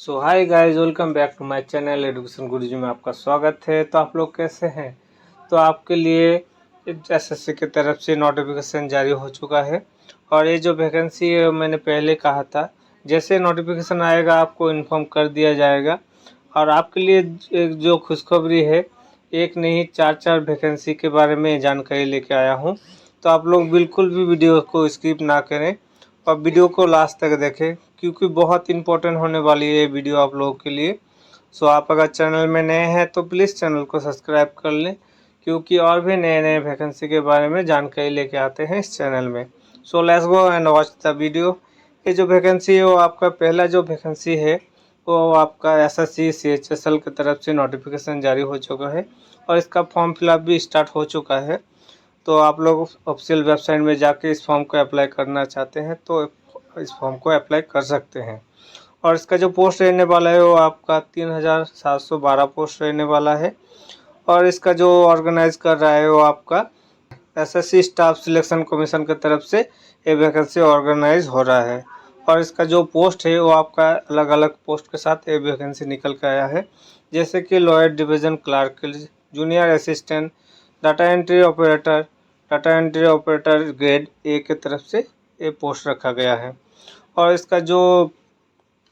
So hi guys, welcome back to my channel education Guruji में आपका स्वागत है। तो आप लोग कैसे हैं? तो आपके लिए एसएससी की तरफ से नोटिफिकेशन जारी हो चुका है और ये जो वैकेंसी है मैंने पहले कहा था, जैसे नोटिफिकेशन आएगा आपको इन्फॉर्म कर दिया जाएगा। और आपके लिए एक जो खुशखबरी है, एक नहीं चार चार वैकेंसी के बारे में जानकारी लेके आया हूँ। तो आप लोग बिल्कुल भी वीडियो को स्किप ना करें और वीडियो को लास्ट तक देखें, क्योंकि बहुत इंपॉर्टेंट होने वाली है ये वीडियो आप लोगों के लिए। सो आप अगर चैनल में नए हैं तो प्लीज़ चैनल को सब्सक्राइब कर लें, क्योंकि और भी नए नए वैकेंसी के बारे में जानकारी लेके आते हैं इस चैनल में। So let's go and watch the video. ये जो वैकेंसी है वो आपका पहला जो वैकेंसी है वो आपका एसएससी सीएचएसएल की तरफ से नोटिफिकेशन जारी हो चुका है और इसका फॉर्म फिलअप भी स्टार्ट हो चुका है। तो आप लोग ऑफिशियल वेबसाइट में जाके इस फॉर्म को अप्लाई करना चाहते हैं तो इस फॉर्म को अप्लाई कर सकते हैं। और इसका जो पोस्ट रहने वाला है वो आपका 3712 पोस्ट रहने वाला है। और इसका जो ऑर्गेनाइज कर रहा है वो आपका एसएससी स्टाफ सिलेक्शन कमीशन की तरफ से ये वैकेंसी ऑर्गेनाइज हो रहा है। और इसका जो पोस्ट है वो आपका अलग अलग पोस्ट के साथ ये वैकेंसी निकल के आया है, जैसे कि lower division clerk, junior assistant, data entry operator grade A की तरफ से ये पोस्ट रखा गया है। और इसका जो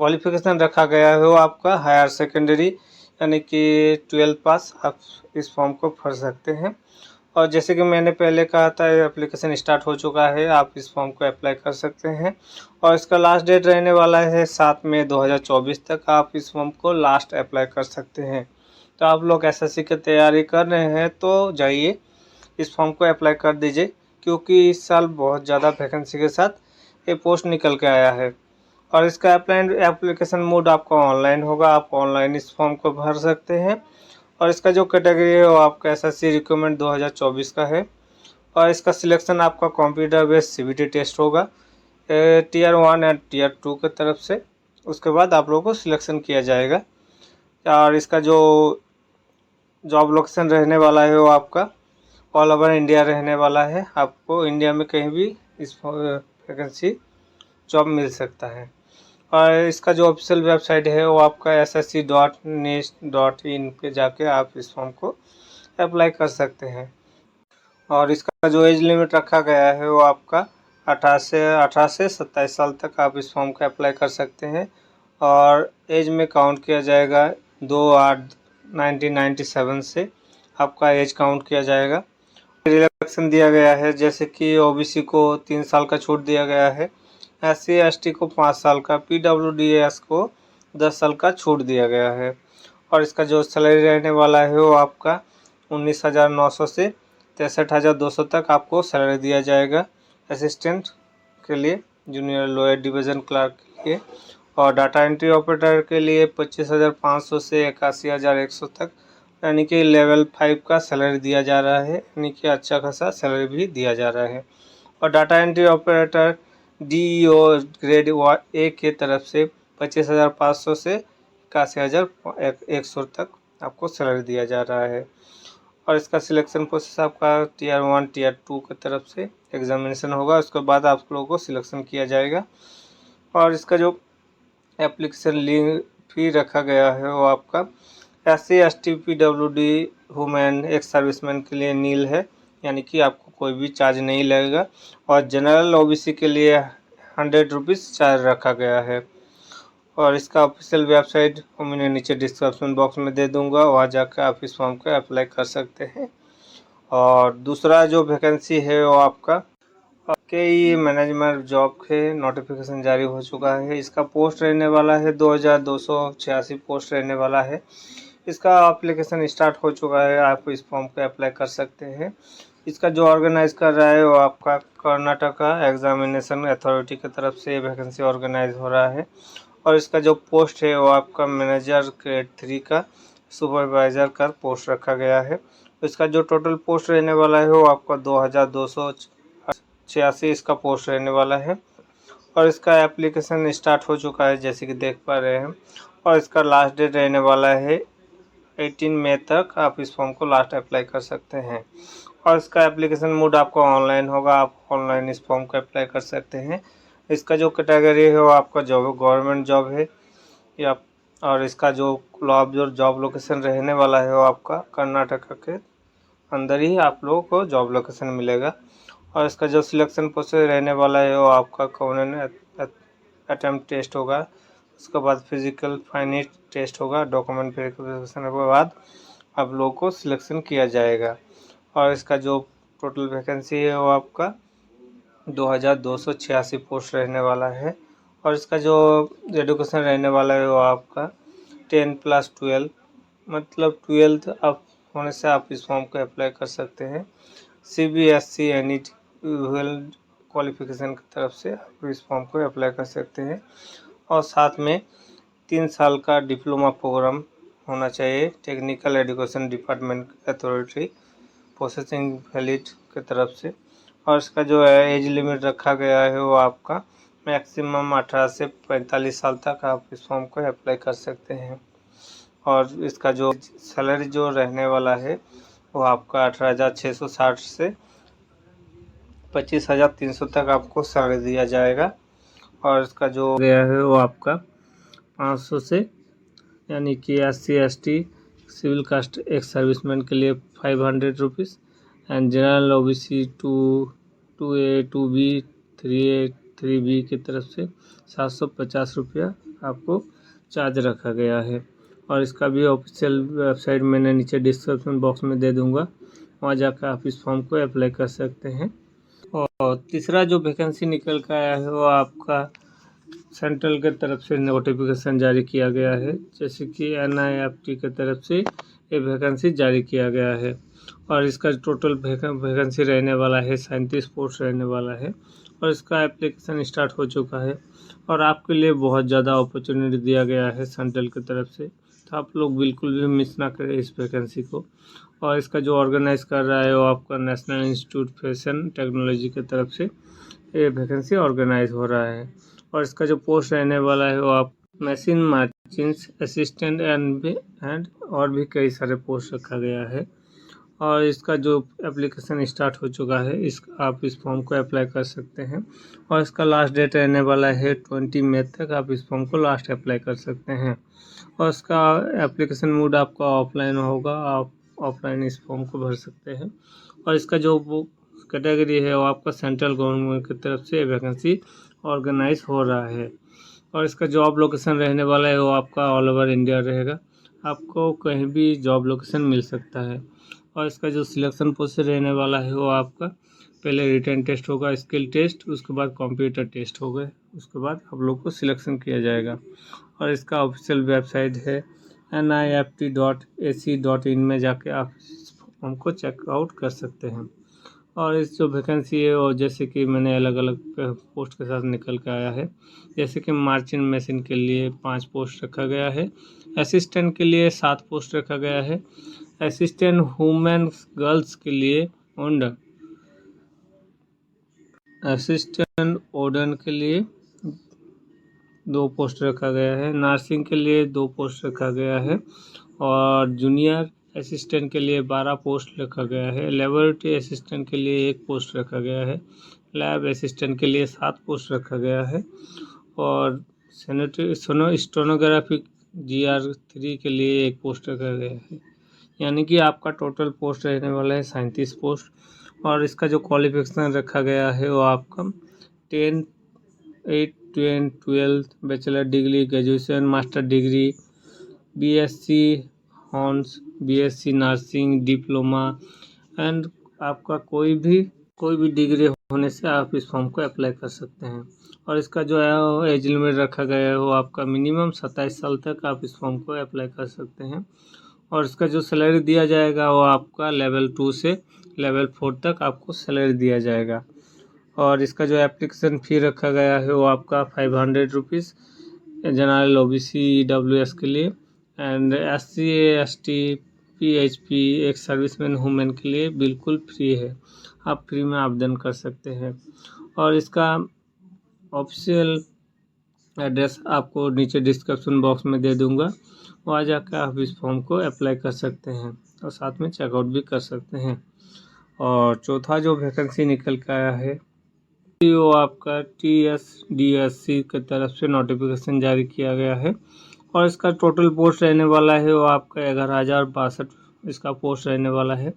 क्वालिफिकेशन रखा गया है वो आपका हायर सेकेंडरी यानी कि 12 पास आप इस फॉर्म को भर सकते हैं। और जैसे कि मैंने पहले कहा था, ये एप्लीकेशन स्टार्ट हो चुका है, आप इस फॉर्म को अप्लाई कर सकते हैं। और इसका लास्ट डेट रहने वाला है 7 मई 2024 तक आप इस फॉर्म को लास्ट अप्लाई कर सकते हैं। तो आप लोग एसएससी की तैयारी कर रहे हैं तो जाइए इस फॉर्म को अप्लाई कर दीजिए, क्योंकि इस साल बहुत ज़्यादा वैकेंसी के साथ ये पोस्ट निकल के आया है। और इसका एप्लीकेशन मोड आपका ऑनलाइन होगा, आप ऑनलाइन इस फॉर्म को भर सकते हैं। और इसका जो कैटेगरी है वो आपका एसएससी रिक्रूटमेंट 2024 का है। और इसका सिलेक्शन आपका कंप्यूटर बेस्ड सीबीटी टेस्ट होगा टीयर 1 एंड टीयर 2 की तरफ से। उसके बाद आप लोगों को सिलेक्शन किया जाएगा। और इसका जो जॉब लोकेशन रहने वाला है वो आपका ऑल ओवर इंडिया रहने वाला है, आपको इंडिया में कहीं भी इस वैकेंसी जॉब मिल सकता है। और इसका जो ऑफिशियल वेबसाइट है वो आपका ssc.nest.in पे जाके आप इस फॉर्म को अप्लाई कर सकते हैं। और इसका जो एज लिमिट रखा गया है वो आपका 18 से 27 साल तक आप इस फॉर्म को अप्लाई कर सकते हैं। और एज में काउंट किया जाएगा 2/8/1997 से आपका एज काउंट किया जाएगा। रिलैक्सेशन दिया गया है, जैसे कि ओबीसी को 3 साल का छूट दिया गया है, SC ST को 5 साल का, PWDS को 10 साल का छूट दिया गया है। और इसका जो सैलरी रहने वाला है वो आपका 19,900 से 63,200 तक आपको सैलरी दिया जाएगा असिस्टेंट के लिए, जूनियर लोअर डिवीज़न क्लर्क के लिए। और डाटा एंट्री ऑपरेटर के लिए 25,500 से 81,100 तक, यानी कि लेवल 5 का सैलरी दिया जा रहा है, यानी कि अच्छा खासा सैलरी भी दिया जा रहा है। और data entry operator DEO grade A के तरफ से 25,500 से 81,100 तक आपको सैलरी दिया जा रहा है। और इसका सिलेक्शन प्रोसेस आपका टीयर 1 टीयर 2 की तरफ से एग्जामिनेशन होगा, उसके बाद आप लोगों को सिलेक्शन किया जाएगा। और इसका जो एप्लीकेशन लिंक फी रखा गया है वो आपका SC ST PWD women ex serviceman के लिए नील है, यानी कि आपको कोई भी चार्ज नहीं लगेगा। और जनरल ओबीसी के लिए 100 रुपीज़ चार्ज रखा गया है। और इसका ऑफिशियल वेबसाइट मैंने नीचे डिस्क्रिप्शन बॉक्स में दे दूंगा, वहाँ जाकर आप इस फॉर्म को अप्लाई कर सकते हैं। और दूसरा जो वैकेंसी है वो आपका के मैनेजमेंट जॉब के नोटिफिकेशन जारी हो चुका है। इसका पोस्ट रहने वाला है 2286 पोस्ट रहने वाला है। इसका एप्लीकेशन स्टार्ट हो चुका है, आप इस फॉर्म को अप्लाई कर सकते हैं। इसका जो ऑर्गेनाइज कर रहा है वो आपका कर्नाटका एग्जामिनेशन अथॉरिटी की तरफ से वैकेंसी ऑर्गेनाइज हो रहा है। और इसका जो पोस्ट है वो आपका मैनेजर ग्रेड 3 का सुपरवाइज़र का पोस्ट रखा गया है। इसका जो टोटल पोस्ट रहने वाला है वो आपका 2286 इसका पोस्ट रहने वाला है। और इसका एप्लीकेशन स्टार्ट हो चुका है, जैसे कि देख पा रहे हैं। और इसका लास्ट डेट रहने वाला है 18 मई तक आप इस फॉर्म को लास्ट अप्लाई कर सकते हैं। और इसका एप्लीकेशन मोड आपका ऑनलाइन होगा, आप ऑनलाइन इस फॉर्म को अप्लाई कर सकते हैं। इसका जो कैटेगरी है वो आपका जॉब गवर्नमेंट जॉब है या और इसका जो जॉब लोकेशन रहने वाला है वो आपका कर्नाटका के अंदर ही आप लोगों को जॉब लोकेशन मिलेगा। और इसका जो सिलेक्शन प्रोसेस रहने वाला है वो आपका कॉमन अटेम्प्ट टेस्ट होगा, उसके बाद फिजिकल फाइनेट टेस्ट होगा, डॉक्यूमेंट वेरिफिकेशन के बाद आप लोगों को सिलेक्शन किया जाएगा। और इसका जो टोटल वैकेंसी है वो आपका 2286 पोस्ट रहने वाला है। और इसका जो एजुकेशन रहने वाला है वो आपका 10+12 मतलब 12th आप होने से आप इस फॉर्म को अप्लाई कर सकते हैं। CBSE एनी क्वालिफिकेशन की तरफ से आप इस फॉर्म को अप्लाई कर सकते हैं। और साथ में 3 साल का डिप्लोमा प्रोग्राम होना चाहिए technical education department authority processing valid की तरफ से। और इसका जो है एज लिमिट रखा गया है वो आपका मैक्सिमम 18 से 45 साल तक आप इस फॉर्म को अप्लाई कर सकते हैं। और इसका जो सैलरी जो रहने वाला है वो आपका 18,660 से 25,300 तक आपको सैलरी दिया जाएगा। और इसका जो गया है वो आपका 500 से यानी कि SC/ST सिविल कास्ट एक सर्विसमैन के लिए 500 rupees and general OBC 2A 2B 3A 3B की तरफ से 750 रुपया आपको चार्ज रखा गया है। और इसका भी ऑफिशियल वेबसाइट मैंने नीचे डिस्क्रिप्शन बॉक्स में दे दूंगा, वहाँ जाकर आप इस फॉर्म को अप्लाई कर सकते हैं। और तीसरा जो वैकेंसी निकल कर आया है वो आपका सेंट्रल के तरफ से नोटिफिकेशन जारी किया गया है, जैसे कि NIFT के तरफ से ये वैकेंसी जारी किया गया है। और इसका टोटल वैकेंसी रहने वाला है 37 पोस्ट रहने वाला है। और इसका एप्लीकेशन स्टार्ट हो चुका है और आपके लिए बहुत ज़्यादा अपॉर्चुनिटी दिया गया है सेंट्रल की तरफ से, तो आप लोग बिल्कुल भी मिस ना करें इस वैकेंसी को। और इसका जो ऑर्गेनाइज कर रहा है वो आपका नेशनल इंस्टीट्यूट फैशन टेक्नोलॉजी की तरफ से ये वैकेंसी ऑर्गेनाइज हो रहा है। और इसका जो पोस्ट रहने वाला है वो आप मशीन मार्चिंस असिस्टेंट एंड और भी कई सारे पोस्ट रखा गया है। और इसका जो एप्लीकेशन स्टार्ट हो चुका है, आप इस फॉर्म को अप्लाई कर सकते हैं। और इसका लास्ट डेट रहने वाला है 20 मई तक आप इस फॉर्म को लास्ट अप्लाई कर सकते हैं। और इसका एप्लीकेशन मोड आपका ऑफलाइन होगा, आप ऑफलाइन इस फॉर्म को भर सकते हैं। और इसका जो कैटेगरी है वो आपका सेंट्रल गवर्नमेंट की तरफ से वैकेंसी ऑर्गेनाइज हो रहा है। और इसका जॉब लोकेशन रहने वाला है वो आपका ऑल ओवर इंडिया रहेगा, आपको कहीं भी जॉब लोकेशन मिल सकता है। और इसका जो सिलेक्शन प्रोसेस रहने वाला है वो आपका पहले रिटन टेस्ट होगा, स्किल टेस्ट, उसके बाद कंप्यूटर टेस्ट होगा, उसके बाद आप लोग को सिलेक्शन किया जाएगा। और इसका ऑफिशियल वेबसाइट है NIFT.ac.in में जाके आप इस फॉर्म को चेकआउट कर सकते हैं। और इस जो वैकेंसी है वो जैसे कि मैंने अलग अलग पोस्ट के साथ निकल के आया है, जैसे कि मार्चिंग मशीन के लिए 5 पोस्ट रखा गया है, असिस्टेंट के लिए 7 पोस्ट रखा गया है, असिस्टेंट वुमेन गर्ल्स के लिए असिस्टेंट ओडन के लिए 2 पोस्ट रखा गया है, नर्सिंग के लिए 2 पोस्ट रखा गया है, और जूनियर असिस्टेंट के लिए 12 पोस्ट रखा गया है, लेबोरेटरी असिस्टेंट के लिए 1 पोस्ट रखा गया है, लैब असिस्टेंट के लिए 7 पोस्ट रखा गया है, और स्टेनोग्राफी GR3 के लिए 1 पोस्ट रखा गया है। यानी कि आपका टोटल पोस्ट रहने वाला है 37 पोस्ट। और इसका जो क्वालिफिकेशन रखा गया है वो आपका 10, 8, 10, 12 bachelor degree, graduation, master degree, BSc horse, BSc nursing, diploma and आपका कोई भी डिग्री होने से आप इस फॉर्म को अप्लाई कर सकते हैं। और इसका जो है एज लिमिट रखा गया है वो आपका मिनिमम 27 साल तक आप इस फॉर्म को अप्लाई कर सकते हैं। और इसका जो सैलरी दिया जाएगा वो आपका लेवल 2 से लेवल 4 तक आपको सैलरी दिया जाएगा। और इसका जो एप्लीकेशन फ़ी रखा गया है वो आपका 500 रुपीज़ जनरल OBC EWS के लिए, एंड SC ST PHP एक सर्विसमैन वुमेन के लिए बिल्कुल फ्री है, आप फ्री में आवेदन कर सकते हैं। और इसका ऑफिशियल एड्रेस आपको नीचे डिस्क्रिप्शन बॉक्स में दे दूंगा, वहाँ जाकर आप इस फॉर्म को अप्लाई कर सकते हैं और साथ में चेकआउट भी कर सकते हैं। और चौथा जो वैकेंसी निकल के आया है वो आपका TSDSC की तरफ से नोटिफिकेशन जारी किया गया है। और इसका टोटल पोस्ट रहने वाला है वो आपका 11,062 इसका पोस्ट रहने वाला है।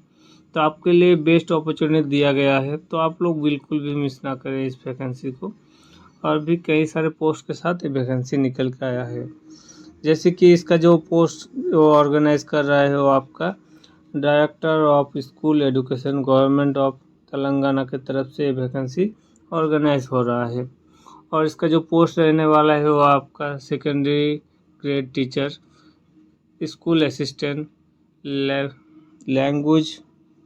तो आपके लिए बेस्ट अपॉर्चुनिटी दिया गया है, तो आप लोग बिल्कुल भी मिस ना करें इस वैकेंसी को। और भी कई सारे पोस्ट के साथ ये वैकेंसी निकल के आया है। जैसे कि इसका जो पोस्ट वो ऑर्गेनाइज कर रहा है वो आपका director of school education government of Telangana की तरफ से वैकेंसी ऑर्गेनाइज हो रहा है। और इसका जो पोस्ट रहने वाला है वो आपका secondary grade teacher, school assistant, language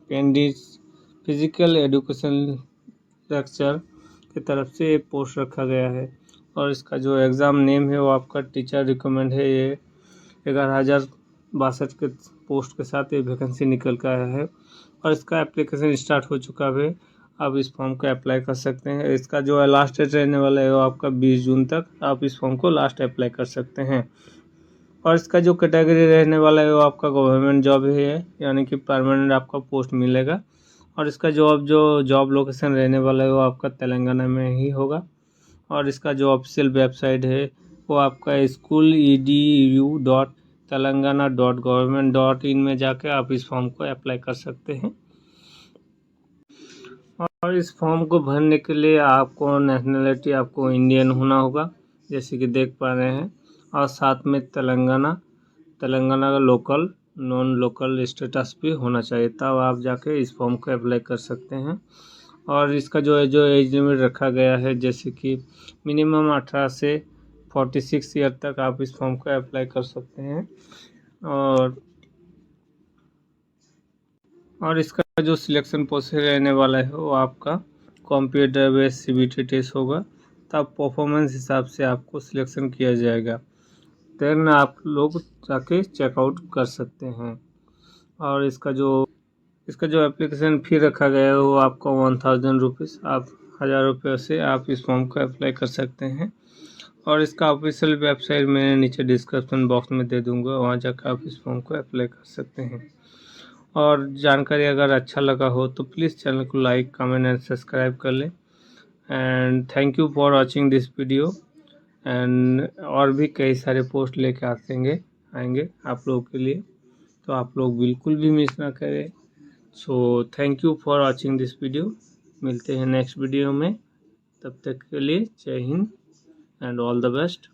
pundits, physical education lecture की तरफ से ये पोस्ट रखा गया है। और इसका जो एग्ज़ाम नेम है वो आपका टीचर रिकमेंड है। ये 11,062 के पोस्ट के साथ ये वैकेंसी निकल कर आया है और इसका एप्लीकेशन स्टार्ट हो चुका है। आप इस फॉर्म को अप्लाई कर सकते हैं। इसका जो लास्ट डेट रहने वाला है वो आपका 20 जून तक आप इस फॉर्म को लास्ट अप्लाई कर सकते हैं। और इसका जो कैटेगरी रहने वाला है वो आपका गवर्नमेंट जॉब है, यानी कि परमानेंट आपका पोस्ट मिलेगा। और इसका जॉब लोकेशन रहने वाला है वो आपका तेलंगाना में ही होगा। और इसका जो ऑफिशियल वेबसाइट है वो आपका school.edu.telangana.government.in में जाके आप इस फॉर्म को अप्लाई कर सकते हैं। और इस फॉर्म को भरने के लिए आपको नेशनलिटी आपको इंडियन होना होगा, जैसे कि देख पा रहे हैं। और साथ में तेलंगाना का लोकल नॉन लोकल स्टेटस भी होना चाहिए, तब आप जाके इस फॉर्म को अप्लाई कर सकते हैं। और इसका जो एज लिमिट रखा गया है, जैसे कि मिनिमम 18 से 46 ईयर तक आप इस फॉर्म को अप्लाई कर सकते हैं। और इसका जो सिलेक्शन प्रोसेस रहने वाला है वो आपका कंप्यूटर बेस्ड CBT टेस्ट होगा, तब परफॉर्मेंस हिसाब से आपको सिलेक्शन किया जाएगा। देन आप लोग जाके चेकआउट कर सकते हैं। और इसका जो एप्लीकेशन फ़ी रखा गया है वो आपका 1000 रुपीज़, आप 1000 रुपये से आप इस फॉर्म को अप्लाई कर सकते हैं। और इसका ऑफिशियल वेबसाइट मैं नीचे डिस्क्रिप्शन बॉक्स में दे दूंगा, वहाँ जाकर आप इस फॉर्म को अप्लाई कर सकते हैं। और जानकारी अगर अच्छा लगा हो तो प्लीज़ चैनल को लाइक कमेंट एंड सब्सक्राइब कर लें। And thank you for watching this video. And और भी कई सारे पोस्ट लेके आएंगे आप लोगों के लिए, तो आप लोग बिल्कुल भी मिस ना करें। So thank you for watching this video. मिलते हैं नेक्स्ट वीडियो में, तब तक के लिए जय Hind and all the best.